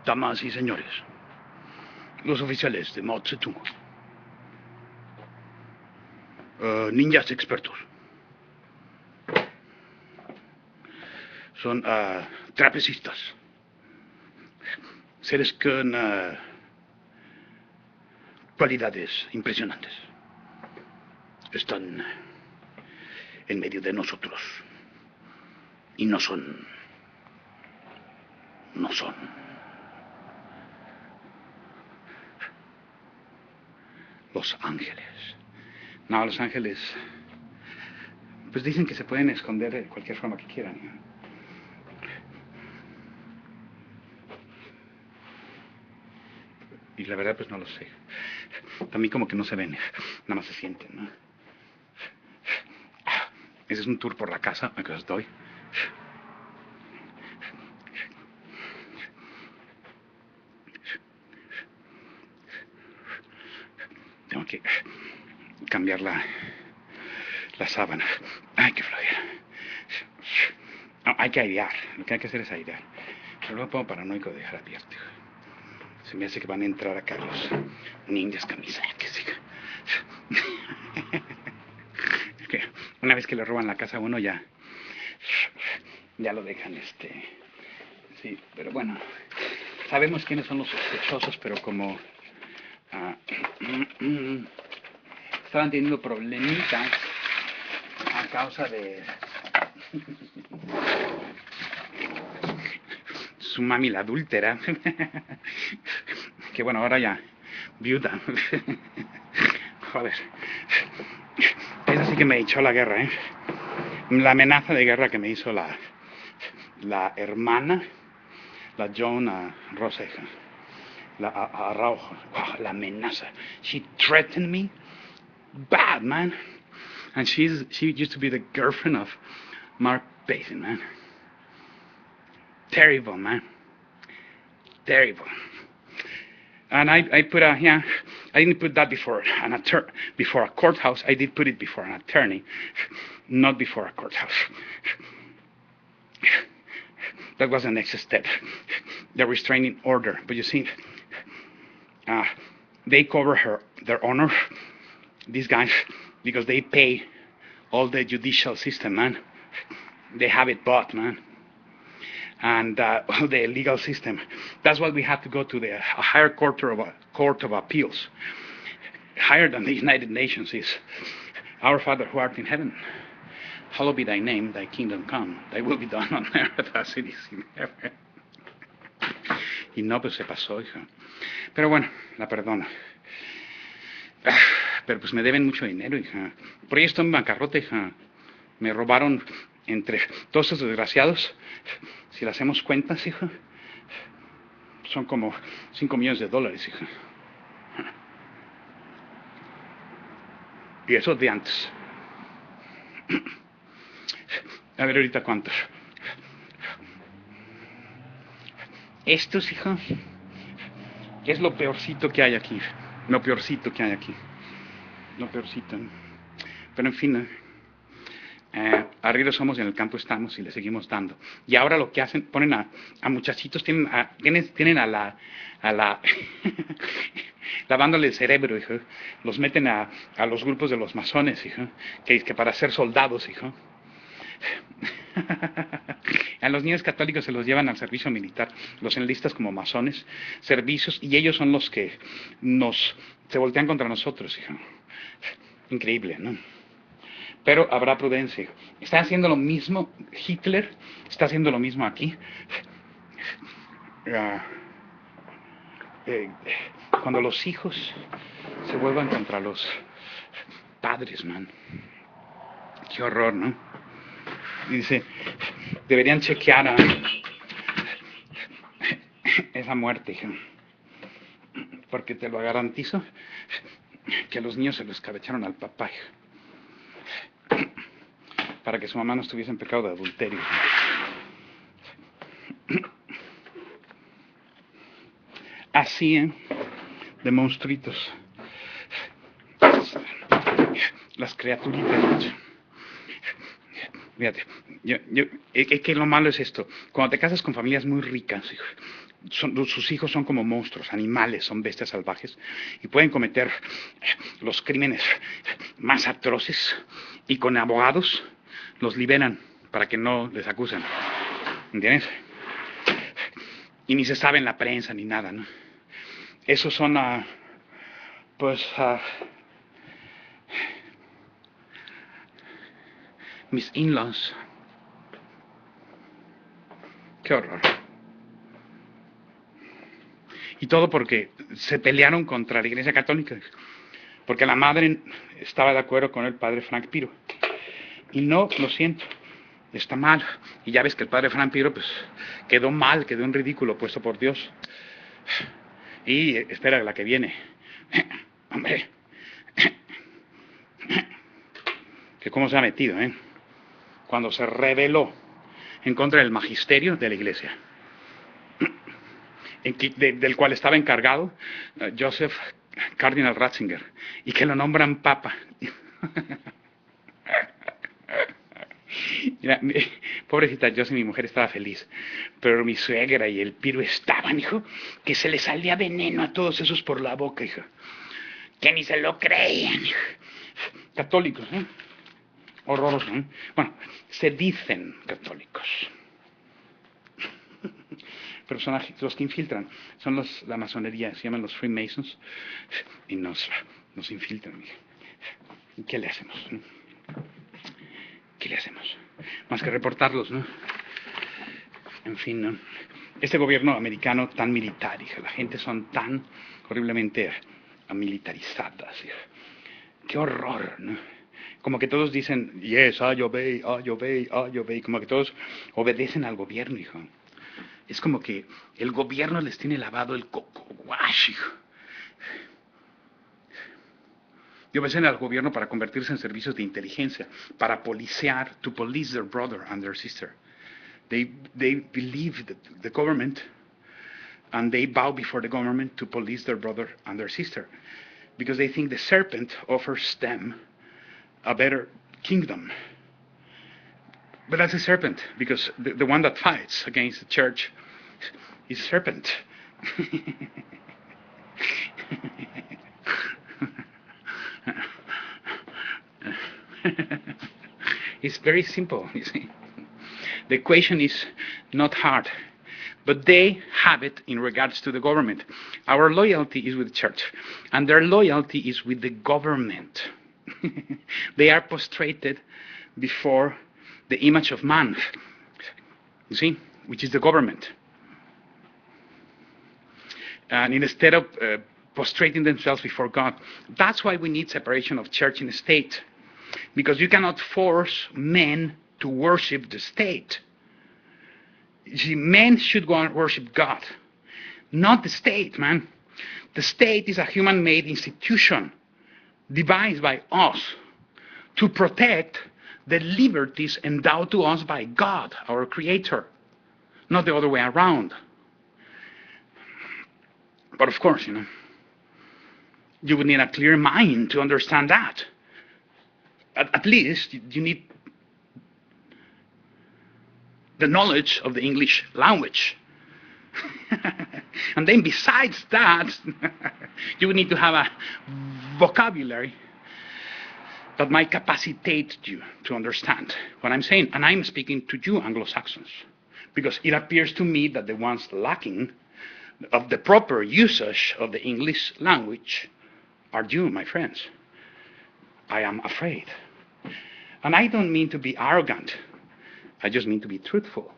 Damas y señores, los oficiales de Mao Zedong, ninjas expertos, son trapecistas, seres con cualidades impresionantes. Están en medio de nosotros y no son los ángeles. No, los ángeles, pues dicen que se pueden esconder de cualquier forma que quieran. Y la verdad, pues no lo sé. A mí como que no se ven, nada más se sienten, ¿no? Ese es un tour por la casa en que estoy. Tengo que cambiar la sábana. Ay, qué flojera. No, hay que airear. Lo que hay que hacer es airear. Pero luego me pongo paranoico de dejar abierto. Se me hace que van a entrar acá los ninjas kamisaques. Es que una vez que le roban la casa a uno ya lo dejan sí, pero bueno, sabemos quiénes son los sospechosos, pero como estaban teniendo problemitas a causa de su mami la adúltera, que bueno, ahora ya viuda. Joder, esa sí que me echó la guerra, la amenaza de guerra que me hizo la hermana, la Joan Roseja, la Araujo. Wow, la amenaza. She threatened me bad, man. And she used to be the girlfriend of Mark Basin, man. Terrible, man. Terrible. And I put I didn't put that before before a courthouse. I did put it before an attorney, not before a courthouse. That was the next step, the restraining order. But you see, they cover their honor, these guys, because they pay all the judicial system, man. They have it bought, man. And the legal system. That's why we have to go to a higher court of appeals. Higher than the United Nations is our Father who art in heaven. Hallowed be thy name, thy kingdom come. Thy will be done on earth as it is in heaven. Y no, pues se pasó, hija. Pero bueno, la perdono. Pero pues me deben mucho dinero, hija. Por ahí estoy en bancarrota, hija. Me robaron entre todos esos desgraciados. Si le hacemos cuentas, hija, son como $5 millones, hija. Y eso de antes. A ver ahorita cuántos. Estos, hija, es lo peorcito que hay aquí. Lo peorcito que hay aquí. Lo peorcito. Pero en fin, arriba somos y en el campo estamos y le seguimos dando. Y ahora lo que hacen, ponen a muchachitos, tienen a la lavándole el cerebro, hijo. Los meten a los grupos de los masones, hijo, que para ser soldados, hijo. A los niños católicos se los llevan al servicio militar, los enlistas como masones, servicios, y ellos son los que se voltean contra nosotros, hijo. Increíble, ¿no? Pero habrá prudencia. Está haciendo lo mismo, Hitler está haciendo lo mismo aquí. Cuando los hijos se vuelvan contra los padres, man. Qué horror, ¿no? Y dice, deberían chequear esa muerte, hija. Porque te lo garantizo que a los niños se lo escabecharon al papá, hija. Para que su mamá no estuviese en pecado de adulterio. Así, de monstruitos. Las criaturitas. Fíjate, es que lo malo es esto. Cuando te casas con familias muy ricas, hijo, sus hijos son como monstruos, animales, son bestias salvajes y pueden cometer los crímenes más atroces y con abogados los liberan para que no les acusen. ¿Entiendes? Y ni se sabe en la prensa ni nada, ¿no? Esos son, mis in-laws. Qué horror. Y todo porque se pelearon contra la Iglesia Católica. Porque la madre estaba de acuerdo con el padre Frank Piro. Y no, lo siento, está mal. Y ya ves que el padre Frank Piro pues quedó mal, quedó en ridículo, puesto por Dios. Y espera la que viene. Hombre. Que cómo se ha metido, ¿eh? Cuando se rebeló en contra del magisterio de la Iglesia. Del cual estaba encargado Joseph Cardinal Ratzinger, y que lo nombran papa. Mira, pobrecita Josie, mi mujer estaba feliz, pero mi suegra y el Piro estaban, hijo, que se le salía veneno a todos esos por la boca, hijo, que ni se lo creían, hijo. Católicos, ¿eh? Horrorosos, ¿eh? Bueno, se dicen católicos. Pero son los que infiltran, son la masonería, se llaman los Freemasons, y nos infiltran. ¿Y qué le hacemos? ¿No? ¿Qué le hacemos? Más que reportarlos, ¿no? En fin, ¿no? Este gobierno americano tan militar, hija, la gente son tan horriblemente militarizadas, hija. Qué horror, ¿no? Como que todos dicen, yes, I obey, I obey, I obey, como que todos obedecen al gobierno, hijo. Es como que el gobierno les tiene lavado el coco wash, hijo. Y obedecen al gobierno para convertirse en servicios de inteligencia, para policiar, to police their brother and their sister. They believe the government, and they bow before the government to police their brother and their sister, because they think the serpent offers them a better kingdom. But that's a serpent, because the one that fights against the church is serpent. It's very simple, you see. The equation is not hard, but they have it in regards to the government. Our loyalty is with the church, and their loyalty is with the government. They are prostrated before the image of man, you see, which is the government. And instead of prostrating themselves before God, that's why we need separation of church and state, because you cannot force men to worship the state. You see, men should go and worship God, not the state, man. The state is a human-made institution devised by us to protect the liberties endowed to us by God, our Creator, not the other way around. But of course, you would need a clear mind to understand that. At least you need the knowledge of the English language. And then besides that, you would need to have a vocabulary that might capacitate you to understand what I'm saying. And I'm speaking to you Anglo-Saxons, because it appears to me that the ones lacking of the proper usage of the English language are you, my friends. I am afraid. And I don't mean to be arrogant. I just mean to be truthful.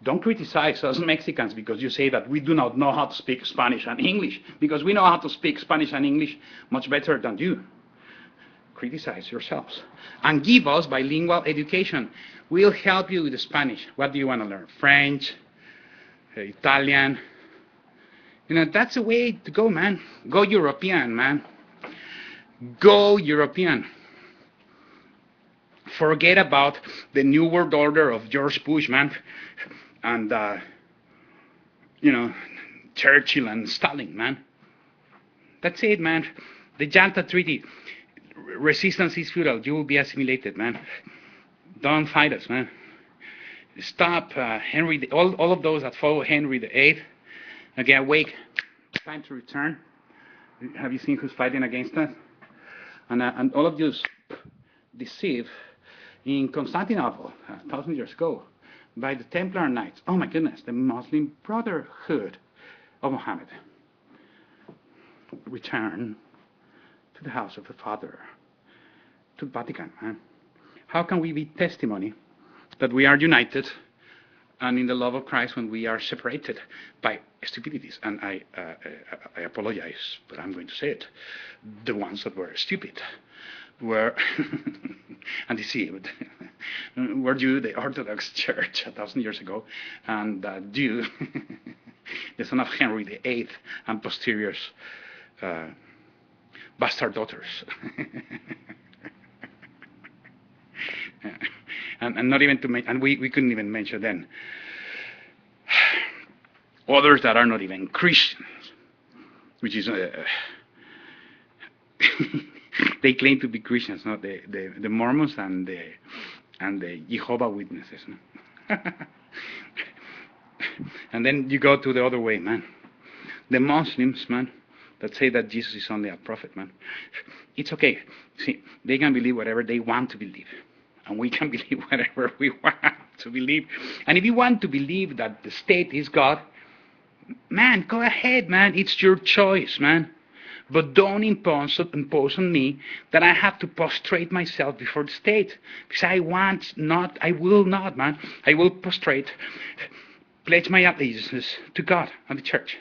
Don't criticize us Mexicans because you say that we do not know how to speak Spanish and English, because we know how to speak Spanish and English much better than you. Criticize yourselves. And give us bilingual education. We'll help you with the Spanish. What do you want to learn? French? Italian? That's the way to go, man. Go European, man. Go European. Forget about the New World Order of George Bush, man. And, Churchill and Stalin, man. That's it, man. The Jalta Treaty. Resistance is futile. You will be assimilated, man. Don't fight us, man. Stop Henry. All of those that follow Henry VIII Okay, awake. Time to return. Have you seen who's fighting against us? And all of you deceived in Constantinople 1,000 years ago by the Templar Knights. Oh my goodness, the Muslim Brotherhood of Muhammad. Return to the house of the Father, to the Vatican. Man. How can we be testimony that we are united and in the love of Christ when we are separated by stupidities? And I apologize, but I'm going to say it. The ones that were stupid were and deceived were you, the Orthodox Church 1,000 years ago, and you, the son of Henry VIII and posteriors, bastard daughters. And not even to mention, and we couldn't even mention then others that are not even Christians, which is they claim to be Christians, not the Mormons and the Jehovah Witnesses. No? And then you go to the other way, man. The Muslims, man, that say that Jesus is only a prophet, man. It's okay. See, they can believe whatever they want to believe. And we can believe whatever we want to believe. And if you want to believe that the state is God, man, go ahead, man. It's your choice, man. But don't impose on me that I have to prostrate myself before the state. Because I will not, man. I will prostrate, pledge my allegiance to God and the church.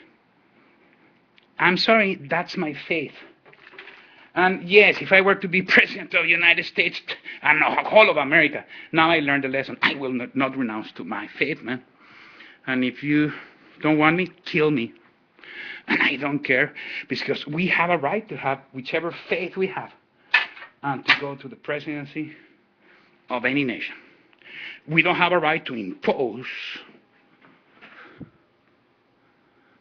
I'm sorry, that's my faith. And yes, if I were to be president of the United States and all of America, now I learned the lesson. I will not renounce to my faith, man. And if you don't want me, kill me. And I don't care, because we have a right to have whichever faith we have and to go to the presidency of any nation. We don't have a right to impose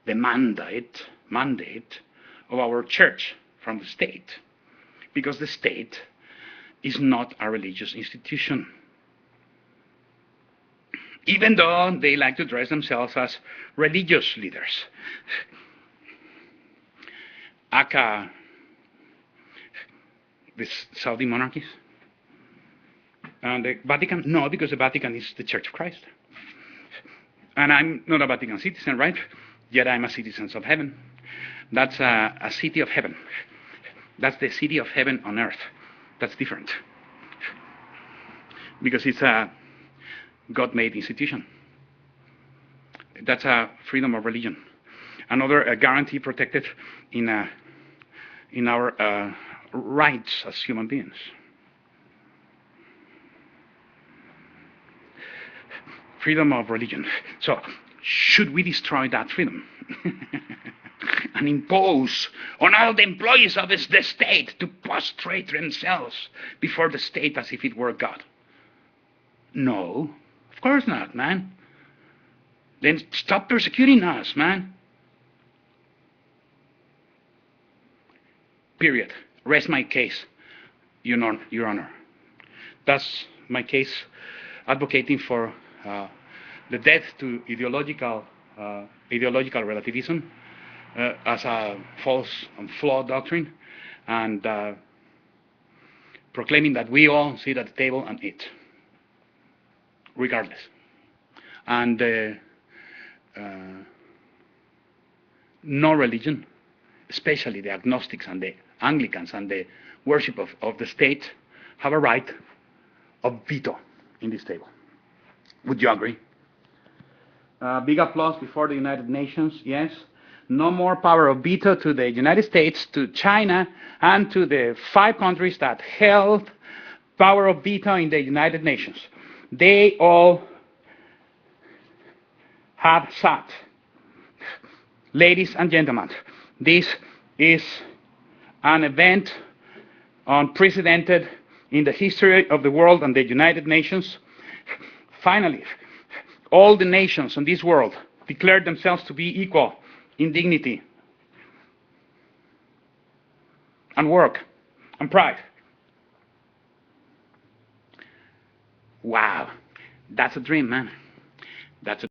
the mandate of our church from the state, because the state is not a religious institution. Even though they like to dress themselves as religious leaders. Aka, the Saudi monarchies. And the Vatican? No, because the Vatican is the Church of Christ. And I'm not a Vatican citizen, right? Yet I'm a citizen of heaven. That's a city of heaven. That's the city of heaven on earth. That's different. Because it's a God-made institution. That's a freedom of religion. Another guarantee protected in our rights as human beings. Freedom of religion. So, should we destroy that freedom? And impose on all the employees of the state to prostrate themselves before the state as if it were God? No, of course not, man. Then stop persecuting us, man. Period. Rest my case, Your Honor. That's my case advocating for the death to ideological relativism as a false and flawed doctrine, and proclaiming that we all sit at the table and eat, regardless. And no religion, especially the agnostics and the Anglicans and the worship of the state, have a right of veto in this table. Would you agree? Big applause before the United Nations, yes. No more power of veto to the United States, to China, and to the 5 countries that held power of veto in the United Nations. They all have sat. Ladies and gentlemen, this is an event unprecedented in the history of the world and the United Nations. Finally, all the nations in this world declared themselves to be equal in dignity and work and pride. Wow, that's a dream, man. That's a